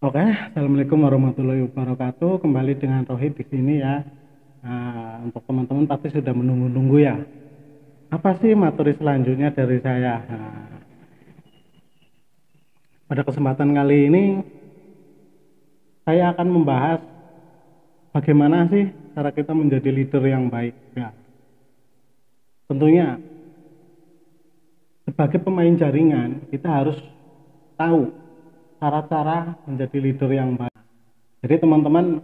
Oke, assalamualaikum warahmatullahi wabarakatuh. Kembali dengan Rohit di sini ya. Untuk teman-teman pasti sudah menunggu-nunggu ya. Apa sih materi selanjutnya dari saya? Pada kesempatan kali ini saya akan membahas bagaimana sih cara kita menjadi leader yang baik. Ya, tentunya sebagai pemain jaringan kita harus tahu cara-cara menjadi leader yang baik. Jadi teman-teman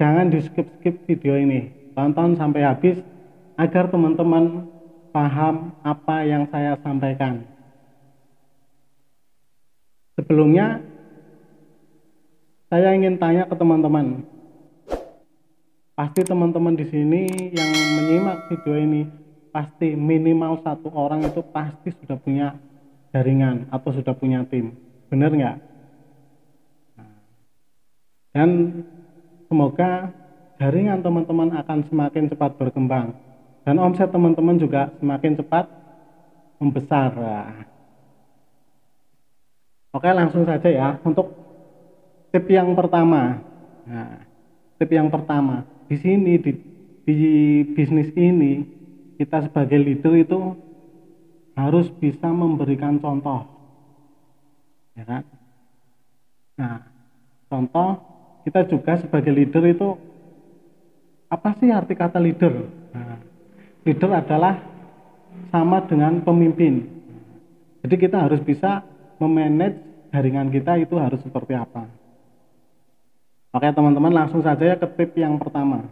jangan di skip-skip video ini, tonton sampai habis agar teman-teman paham apa yang saya sampaikan. Sebelumnya saya ingin tanya ke teman-teman, pasti teman-teman di sini yang menyimak video ini pasti minimal satu orang itu pasti sudah punya jaringan atau sudah punya tim, benar nggak? Dan semoga jaringan teman-teman akan semakin cepat berkembang dan omset teman-teman juga semakin cepat membesar. Oke, langsung saja ya untuk tip yang pertama. Tip yang pertama di sini di bisnis ini kita sebagai leader itu harus bisa memberikan contoh, ya kan? Nah, contoh kita juga sebagai leader itu apa sih arti kata leader? Leader adalah sama dengan pemimpin. Jadi kita harus bisa memanage jaringan kita itu harus seperti apa. Oke teman-teman, langsung saja ya ke tip yang pertama.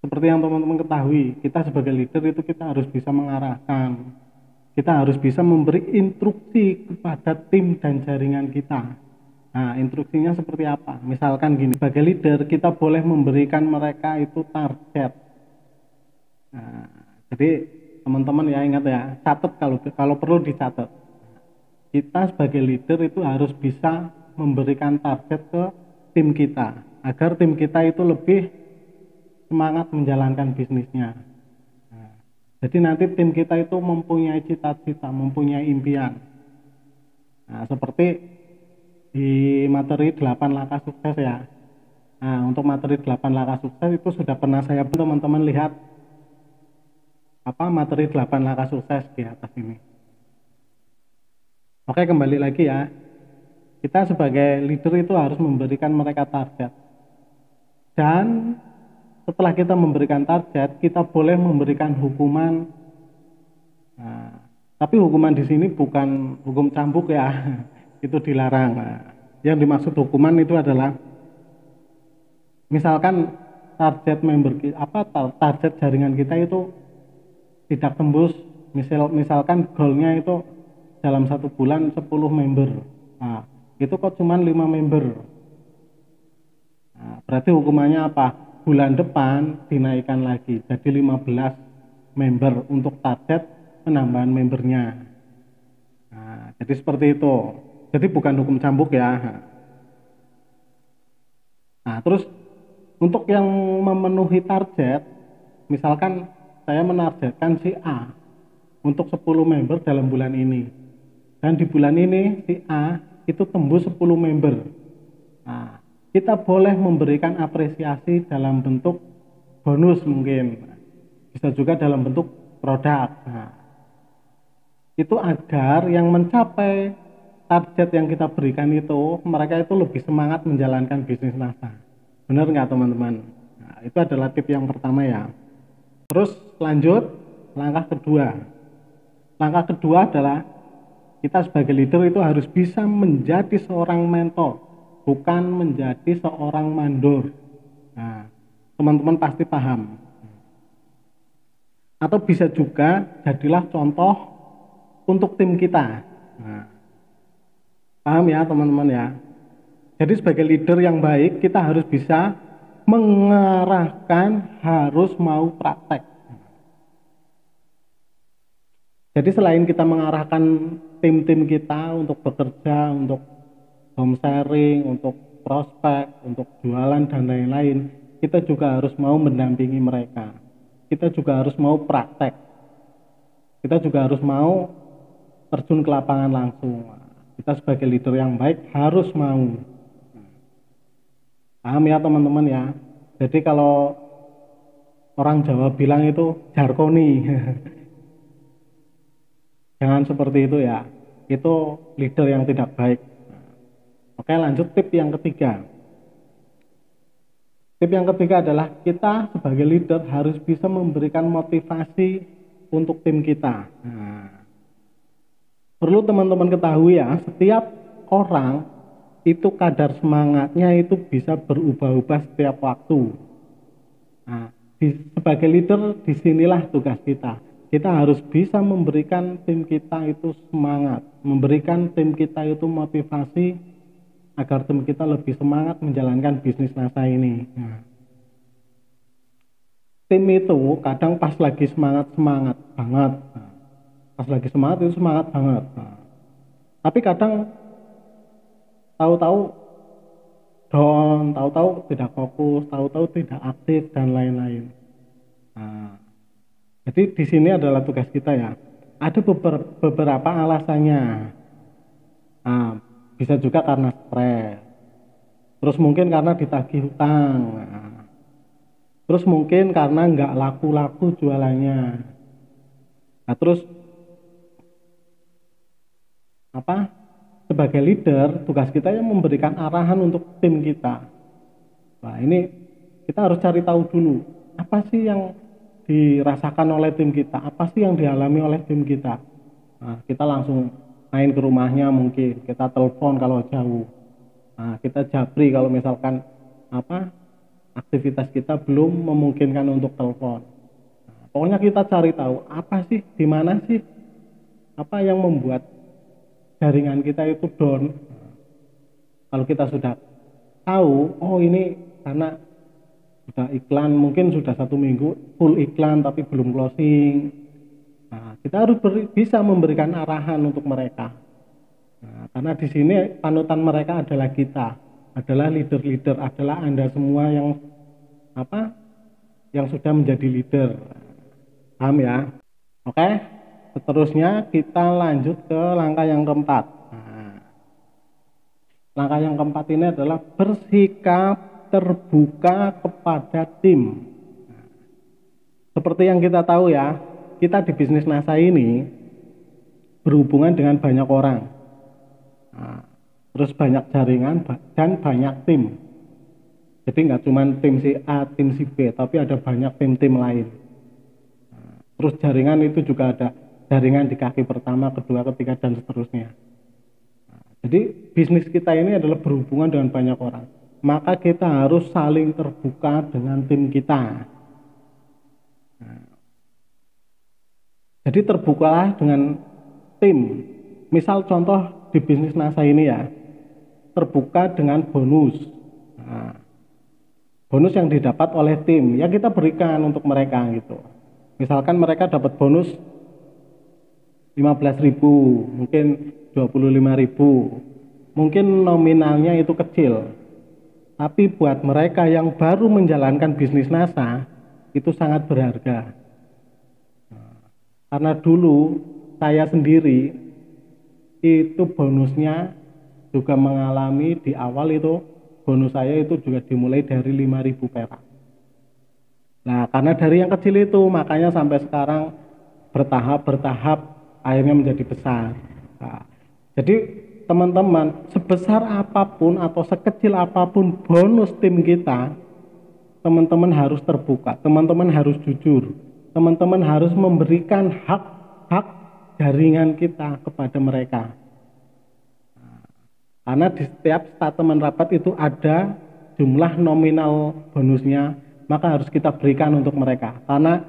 Seperti yang teman-teman ketahui, kita sebagai leader itu kita harus bisa mengarahkan, kita harus bisa memberi instruksi kepada tim dan jaringan kita. Nah, instruksinya seperti apa? Misalkan gini, sebagai leader kita boleh memberikan mereka itu target. Nah, jadi teman-teman ya ingat ya, catat kalau perlu dicatat. Kita sebagai leader itu harus bisa memberikan target ke tim kita, agar tim kita itu lebih semangat menjalankan bisnisnya. Nah, jadi nanti tim kita itu mempunyai cita-cita, mempunyai impian. Nah, seperti di materi 8 langkah sukses ya. Nah, untuk materi 8 langkah sukses itu sudah pernah saya teman-teman lihat apa materi 8 langkah sukses di atas ini. Oke, kembali lagi ya. Kita sebagai leader itu harus memberikan mereka target. Dan setelah kita memberikan target, kita boleh memberikan hukuman. Nah, tapi hukuman di sini bukan hukum cambuk ya, itu dilarang. Nah, yang dimaksud hukuman itu adalah, misalkan target target jaringan kita itu tidak tembus, misalkan goalnya itu dalam 1 bulan 10 member. Nah, itu kok cuma 5 member. Nah, berarti hukumannya apa? Bulan depan dinaikkan lagi jadi 15 member untuk target penambahan membernya. Nah, jadi seperti itu. Jadi bukan hukum cambuk ya. Nah, terus untuk yang memenuhi target, misalkan saya menargetkan si A untuk 10 member dalam bulan ini. Dan di bulan ini si A itu tembus 10 member. Nah, kita boleh memberikan apresiasi dalam bentuk bonus mungkin, bisa juga dalam bentuk produk. Nah, itu agar yang mencapai target yang kita berikan itu, mereka itu lebih semangat menjalankan bisnis NASA. Benar nggak teman-teman? Nah, itu adalah tip yang pertama ya. Terus lanjut, langkah kedua. Langkah kedua adalah kita sebagai leader itu harus bisa menjadi seorang mentor, bukan menjadi seorang mandor. Nah, teman-teman pasti paham. Atau bisa juga jadilah contoh untuk tim kita. Nah, paham ya teman-teman ya. Jadi sebagai leader yang baik kita harus bisa mengarahkan, harus mau praktek. Jadi selain kita mengarahkan tim-tim kita untuk bekerja, untuk home sharing, untuk prospek, untuk jualan dan lain-lain, kita juga harus mau mendampingi mereka. Kita juga harus mau praktek. Kita juga harus mau terjun ke lapangan langsung. Kita sebagai leader yang baik harus mau. Paham ya teman-teman ya. Jadi kalau orang Jawa bilang itu jarkoni. Jangan seperti itu ya. Itu leader yang tidak baik. Oke, lanjut tip yang ketiga. Tip yang ketiga adalah kita sebagai leader harus bisa memberikan motivasi untuk tim kita. Perlu teman-teman ketahui ya, setiap orang itu kadar semangatnya itu bisa berubah-ubah setiap waktu. Sebagai leader disinilah tugas kita. Kita harus bisa memberikan tim kita itu semangat, memberikan tim kita itu motivasi agar tim kita lebih semangat menjalankan bisnis NASA ini. Tim itu kadang pas lagi semangat banget. Pas lagi semangat itu semangat banget. Tapi kadang tahu-tahu down, tahu-tahu tidak fokus, tahu-tahu tidak aktif dan lain-lain. Jadi di sini adalah tugas kita ya. Ada beberapa alasannya. Bisa juga karena stres. Terus mungkin karena ditagih hutang. Terus mungkin karena nggak laku-laku jualannya. Terus sebagai leader tugas kita yang memberikan arahan untuk tim kita. Ini kita harus cari tahu dulu apa sih yang dirasakan oleh tim kita, apa sih yang dialami oleh tim kita. Kita langsung main ke rumahnya, mungkin kita telepon kalau jauh. Kita japri kalau misalkan aktivitas kita belum memungkinkan untuk telepon. Pokoknya kita cari tahu apa sih, di mana sih, apa yang membuat jaringan kita itu down. Kalau kita sudah tahu, oh ini karena sudah iklan, mungkin sudah 1 minggu full iklan tapi belum closing. Kita harus bisa memberikan arahan untuk mereka. Karena di sini panutan mereka adalah kita, adalah leader-leader, adalah Anda semua yang sudah menjadi leader. Paham ya? Oke. Seterusnya kita lanjut ke langkah yang keempat. Langkah yang keempat ini adalah bersikap terbuka kepada tim. Seperti yang kita tahu ya, kita di bisnis NASA ini berhubungan dengan banyak orang. Terus banyak jaringan dan banyak tim. Jadi nggak cuma tim si A, tim si B, tapi ada banyak tim-tim lain. Terus jaringan itu juga ada jaringan di kaki pertama, kedua, ketiga, dan seterusnya. Jadi bisnis kita ini adalah berhubungan dengan banyak orang. Maka kita harus saling terbuka dengan tim kita. Jadi terbukalah dengan tim. Misal contoh di bisnis NASA ini ya, terbuka dengan bonus. Bonus yang didapat oleh tim, ya kita berikan untuk mereka gitu. Misalkan mereka dapat bonus 15.000, mungkin 25.000. Mungkin nominalnya itu kecil. Tapi buat mereka yang baru menjalankan bisnis NASA, itu sangat berharga. Karena dulu saya sendiri itu bonusnya juga mengalami di awal itu bonus saya itu juga dimulai dari 5.000 perak. Nah, karena dari yang kecil itu makanya sampai sekarang bertahap akhirnya menjadi besar. Jadi teman-teman, sebesar apapun atau sekecil apapun bonus tim kita, teman-teman harus terbuka, teman-teman harus jujur, teman-teman harus memberikan hak jaringan kita kepada mereka. Karena di setiap statement rapat itu ada jumlah nominal bonusnya, maka harus kita berikan untuk mereka. Karena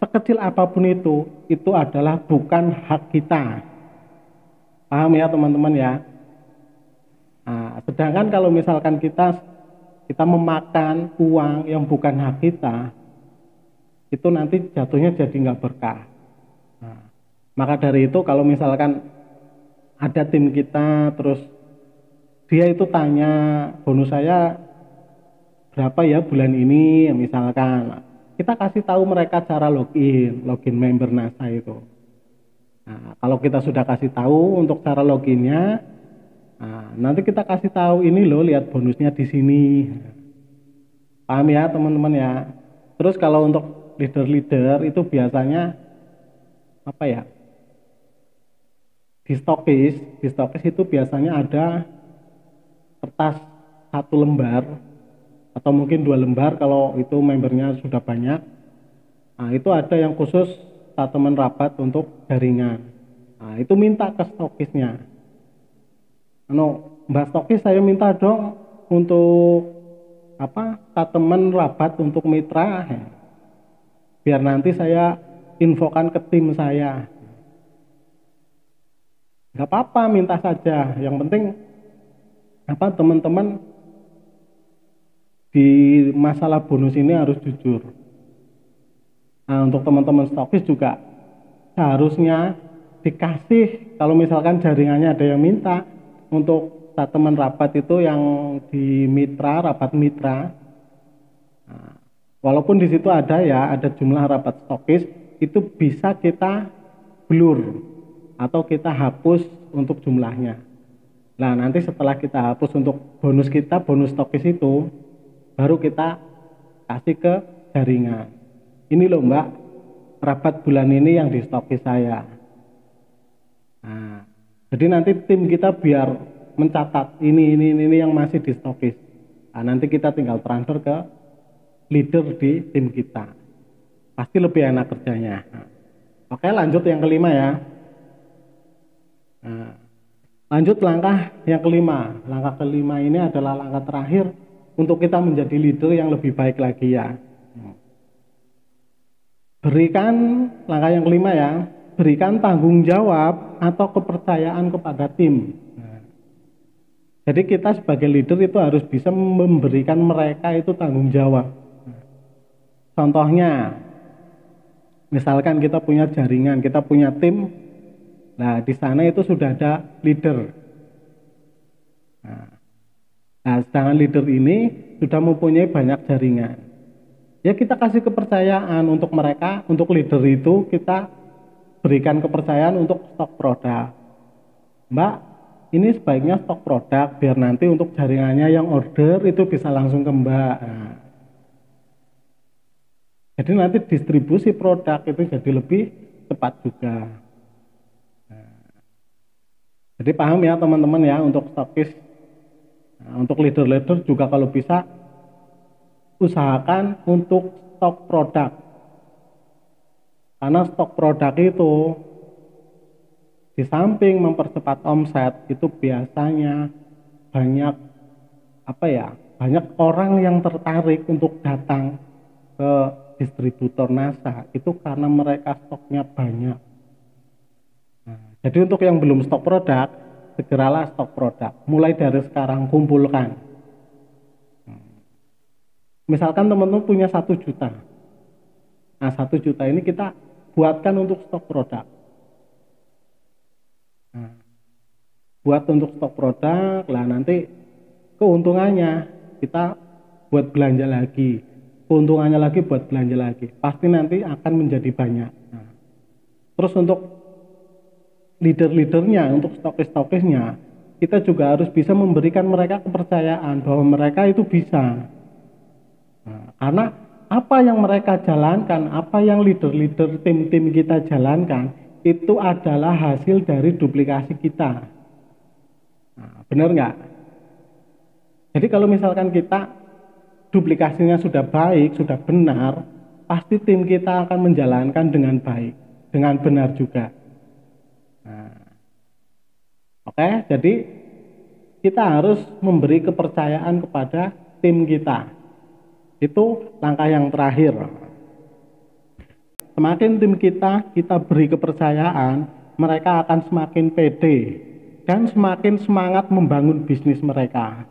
sekecil apapun itu adalah bukan hak kita. Paham ya teman-teman ya? Sedangkan kalau misalkan kita memakan uang yang bukan hak kita, itu nanti jatuhnya jadi nggak berkah. Maka dari itu kalau misalkan ada tim kita terus dia itu tanya bonus saya berapa ya bulan ini, misalkan kita kasih tahu mereka cara login member NASA itu. Nah, kalau kita sudah kasih tahu untuk cara loginnya, nah, nanti kita kasih tahu ini loh, lihat bonusnya di sini. Paham ya teman-teman ya. Terus kalau untuk leader-leader itu biasanya apa ya? Di stokis itu biasanya ada kertas 1 lembar atau mungkin 2 lembar kalau itu membernya sudah banyak. Nah, itu ada yang khusus statement rapat untuk jaringan. Nah, itu minta ke stokisnya. Mbak stokis, saya minta dong untuk statement rapat untuk mitra, biar nanti saya infokan ke tim saya. Nggak apa-apa, minta saja. Yang penting teman-teman di masalah bonus ini harus jujur. Nah, untuk teman-teman stokis juga seharusnya dikasih, kalau misalkan jaringannya ada yang minta untuk statement rapat itu yang di mitra, rapat mitra. Nah, walaupun di situ ada jumlah rapat stokis, itu bisa kita blur atau kita hapus untuk jumlahnya. Nah, nanti setelah kita hapus untuk bonus kita, bonus stokis itu, baru kita kasih ke jaringan. Ini loh Mbak, rapat bulan ini yang di stokis saya. Nah, jadi nanti tim kita biar mencatat ini yang masih di stokis. Nah, nanti kita tinggal transfer ke leader di tim kita. Pasti lebih enak kerjanya. Nah, oke, lanjut yang kelima ya. Nah, lanjut langkah yang kelima. Langkah kelima ini adalah langkah terakhir untuk kita menjadi leader yang lebih baik lagi ya. Berikan, langkah yang kelima ya, berikan tanggung jawab atau kepercayaan kepada tim. Nah, jadi kita sebagai leader itu harus bisa memberikan mereka itu tanggung jawab. Contohnya, misalkan kita punya jaringan, kita punya tim, nah di sana itu sudah ada leader. Nah, sedangkan leader ini sudah mempunyai banyak jaringan. Ya kita kasih kepercayaan untuk mereka, untuk leader itu kita berikan kepercayaan untuk stok produk. Mbak, ini sebaiknya stok produk biar nanti untuk jaringannya yang order itu bisa langsung ke Mbak. Nah, jadi nanti distribusi produk itu jadi lebih cepat juga. Nah, jadi paham ya teman-teman ya untuk stokis. Nah, untuk leader-leader juga kalau bisa usahakan untuk stok produk, karena stok produk itu di samping mempercepat omset itu biasanya banyak banyak orang yang tertarik untuk datang ke distributor NASA itu karena mereka stoknya banyak. Nah, jadi untuk yang belum stok produk, segeralah stok produk, mulai dari sekarang kumpulkan. Misalkan teman-teman punya 1 juta. Nah 1 juta ini kita buatkan untuk stok produk. Nah, buat untuk stok produk, lah nanti keuntungannya kita buat belanja lagi. Keuntungannya lagi buat belanja lagi. Pasti nanti akan menjadi banyak. Nah, terus untuk leader-leadernya, untuk stokis-stokisnya, kita juga harus bisa memberikan mereka kepercayaan bahwa mereka itu bisa. Nah, karena apa yang mereka jalankan, apa yang leader-leader tim-tim kita jalankan, itu adalah hasil dari duplikasi kita. Nah, benar nggak? Jadi kalau misalkan kita duplikasinya sudah baik, sudah benar, pasti tim kita akan menjalankan dengan baik, dengan benar juga. Nah, oke, jadi kita harus memberi kepercayaan kepada tim kita. Itu langkah yang terakhir. Semakin tim kita beri kepercayaan, mereka akan semakin pede dan semakin semangat membangun bisnis mereka.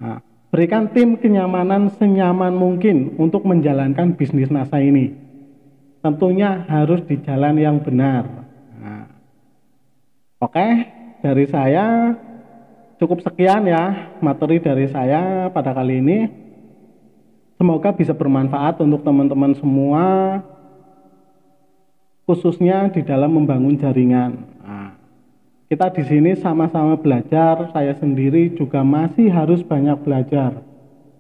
Nah, berikan tim kenyamanan senyaman mungkin untuk menjalankan bisnis NASA ini. Tentunya harus di jalan yang benar. Nah, oke, dari saya cukup sekian ya materi dari saya pada kali ini. Semoga bisa bermanfaat untuk teman-teman semua. khususnya di dalam membangun jaringan. Nah, kita di sini sama-sama belajar, saya sendiri juga masih harus banyak belajar.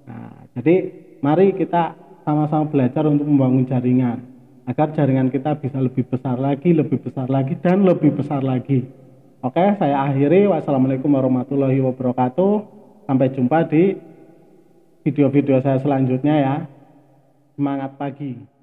Nah, jadi mari kita sama-sama belajar untuk membangun jaringan agar jaringan kita bisa lebih besar lagi, dan lebih besar lagi. Oke, saya akhiri. Wassalamualaikum warahmatullahi wabarakatuh. Sampai jumpa di video-video saya selanjutnya ya. Semangat pagi.